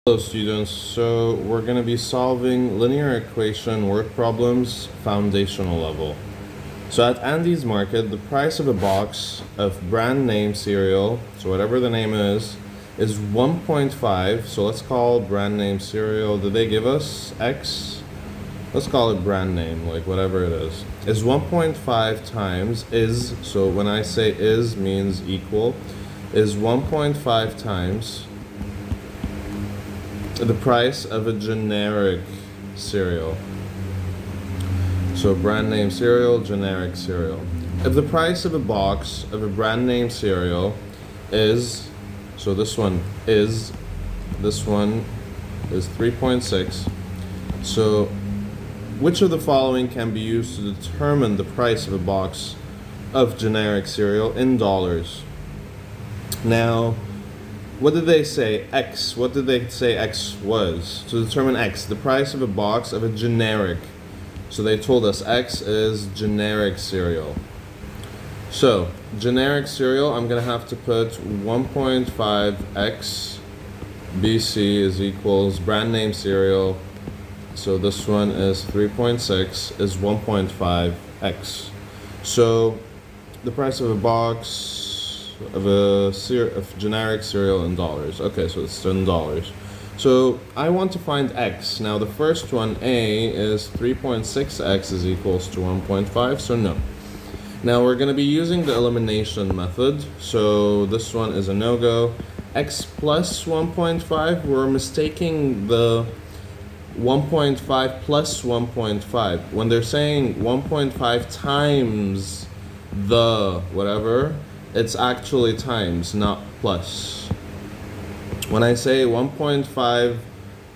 Hello students, so we're going to be solving linear equation work problems foundational level. So at Andy's Market, the price of a box of brand name cereal, so whatever the name is 1.5. So let's call brand name cereal, did they give us X? Let's call it brand name, like whatever it is 1.5 times is, so when I say is means equal, is 1.5 times the price of a generic cereal. So brand name cereal, generic cereal. If the price of a box of a brand name cereal is, so this one is 3.6. So which of the following can be used to determine the price of a box of generic cereal in dollars? Now, what did they say X? What did they say X was? To determine X, the price of a box of a generic. So they told us X is generic cereal. So, generic cereal, I'm going to have to put 1.5X BC is equals brand name cereal. So this one is 3.6 is 1.5X. So the price of a box of generic cereal in dollars. Okay, so it's in dollars. So I want to find X. Now the first one, A, is 3.6X is equals to 1.5, so no. Now we're going to be using the elimination method. So this one is a no-go. X plus 1.5, we're mistaking the 1.5 plus 1.5. When they're saying 1.5 times the whatever, it's actually times, not plus. When I say 1.5,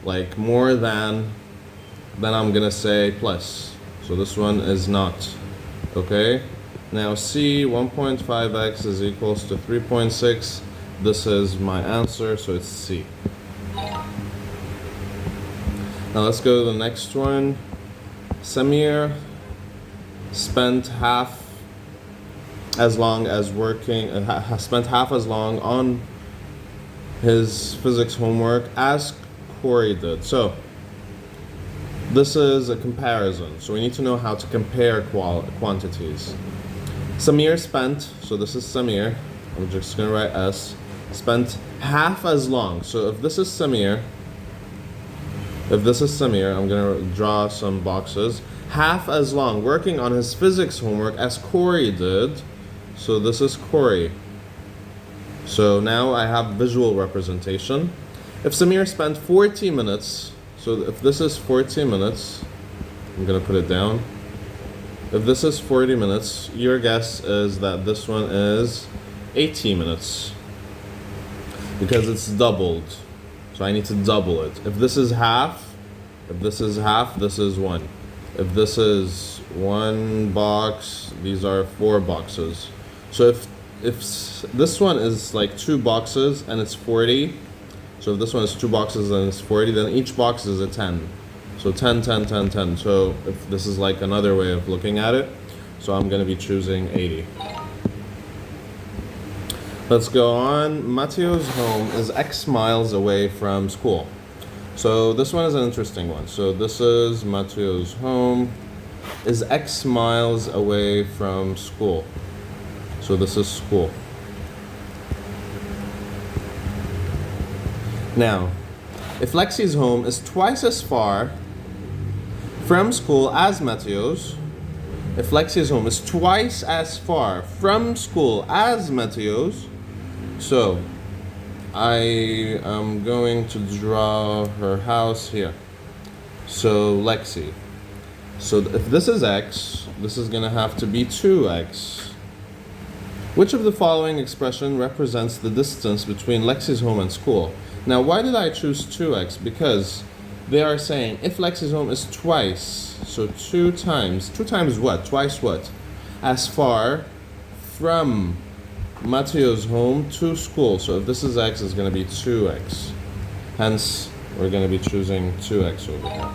like more than, then I'm gonna say plus. So this one is not. Okay? Now C, 1.5x is equals to 3.6. This is my answer, so it's C. Now let's go to the next one. Samir spent half as long as working, spent half as long on his physics homework as Corey did. So this is a comparison. So we need to know how to compare quantities. Samir spent, so this is Samir, I'm just gonna write S, spent half as long. So if this is Samir, I'm gonna draw some boxes. Half as long working on his physics homework as Corey did. So this is Corey. So now I have visual representation. If Samir spent 40 minutes, so if this is 40 minutes, I'm gonna put it down. If this is 40 minutes, your guess is that this one is 80 minutes. Because it's doubled. So I need to double it. If this is half, this is 1. If this is 1 box, these are 4 boxes. So if this one is like 2 boxes and it's 40, so if this one is 2 boxes and it's 40, then each box is a 10. So 10, 10, 10, 10. So if this is like another way of looking at it, so I'm gonna be choosing 80. Let's go on. Matteo's home is X miles away from school. So this one is an interesting one. So this is Matteo's home is X miles away from school. So this is school. Now, if Lexi's home is twice as far from school as Matteo's, if Lexi's home is twice as far from school as Matteo's, so I am going to draw her house here. So Lexi. So if this is X, this is gonna have to be 2X. Which of the following expression represents the distance between Lexi's home and school? Now, why did I choose 2X? Because they are saying if Lexi's home is twice, so 2 times what? Twice what? As far from Matteo's home to school. So if this is X, it's going to be 2X. Hence, we're going to be choosing 2X over here.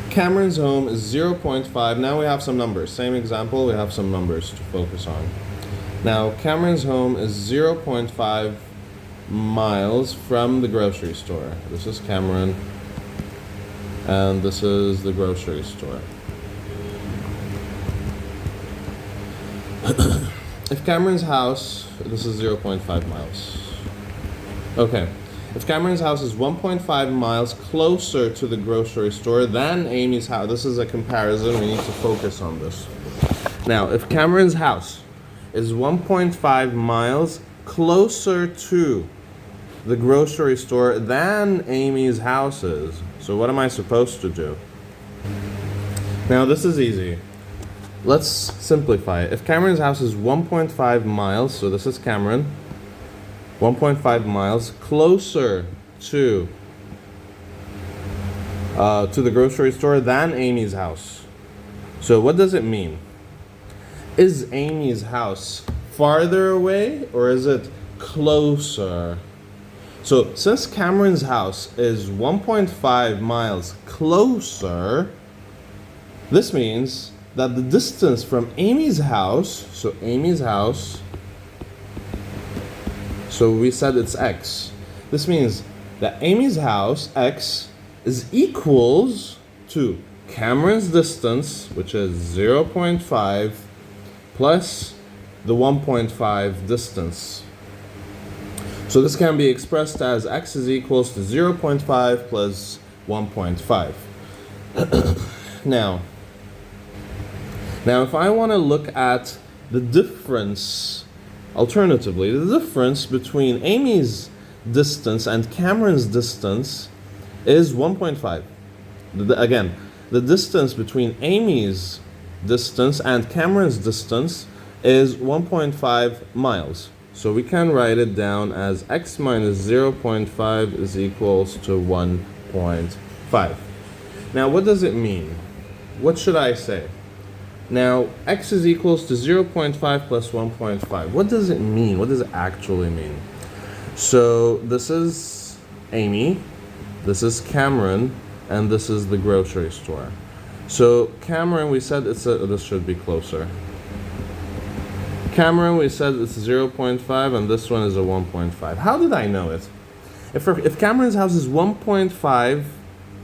Cameron's home is 0.5. Now we have some numbers. Same example, we have some numbers to focus on. Now, Cameron's home is 0.5 miles from the grocery store. This is Cameron, and this is the grocery store. If Cameron's house, this is 0.5 miles. Okay. If Cameron's house is 1.5 miles closer to the grocery store than Amy's house, this is a comparison, we need to focus on this. Now, if Cameron's house is 1.5 miles closer to the grocery store than Amy's house is, so what am I supposed to do? Now, this is easy. Let's simplify it. If Cameron's house is 1.5 miles, so this is Cameron, 1.5 miles closer to the grocery store than Amy's house. So what does it mean? Is Amy's house farther away or is it closer? So since Cameron's house is 1.5 miles closer, this means that the distance from Amy's house, so Amy's house, so we said it's x. This means that Amy's house, x, is equals to Cameron's distance, which is 0.5, plus the 1.5 distance. So this can be expressed as x is equals to 0.5 plus 1.5. Now, if I want to look at the difference, alternatively, the difference between Amy's distance and Cameron's distance is 1.5. Again, the distance between Amy's distance and Cameron's distance is 1.5 miles. So we can write it down as x minus 0.5 is equals to 1.5. Now, what does it mean? What should I say? Now, x is equals to 0.5 plus 1.5. What does it mean? What does it actually mean? So this is Amy, this is Cameron, and this is the grocery store. So Cameron, we said this should be closer. Cameron, we said it's 0.5, and this one is a 1.5. How did I know it? If Cameron's house is 1.5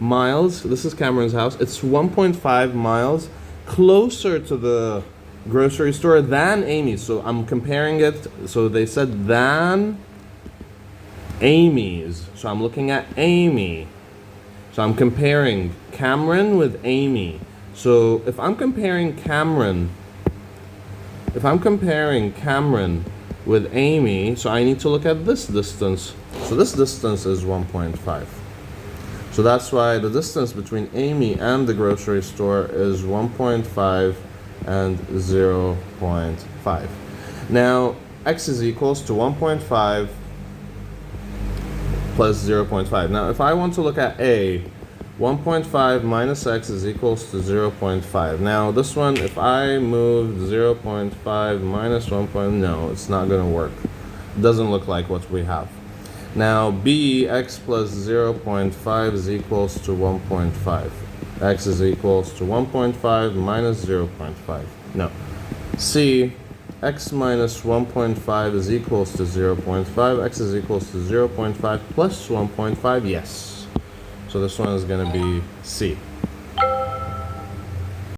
miles, this is Cameron's house, it's 1.5 miles closer to the grocery store than Amy's. So I'm comparing it. So they said than Amy's. So I'm looking at Amy. So I'm comparing Cameron with Amy. So if I'm comparing Cameron with Amy, so I need to look at this distance. So this distance is 1.5. So that's why the distance between Amy and the grocery store is 1.5 and 0.5. Now, x is equals to 1.5 plus 0.5. Now, if I want to look at A, 1.5 minus x is equals to 0.5. Now, this one, if I move 0.5 minus 1. No, it's not going to work. It doesn't look like what we have. Now, B, x plus 0.5 is equals to 1.5. X is equals to 1.5 minus 0.5. No. C, x minus 1.5 is equals to 0.5. X is equals to 0.5 plus 1.5. Yes. So this one is going to be C.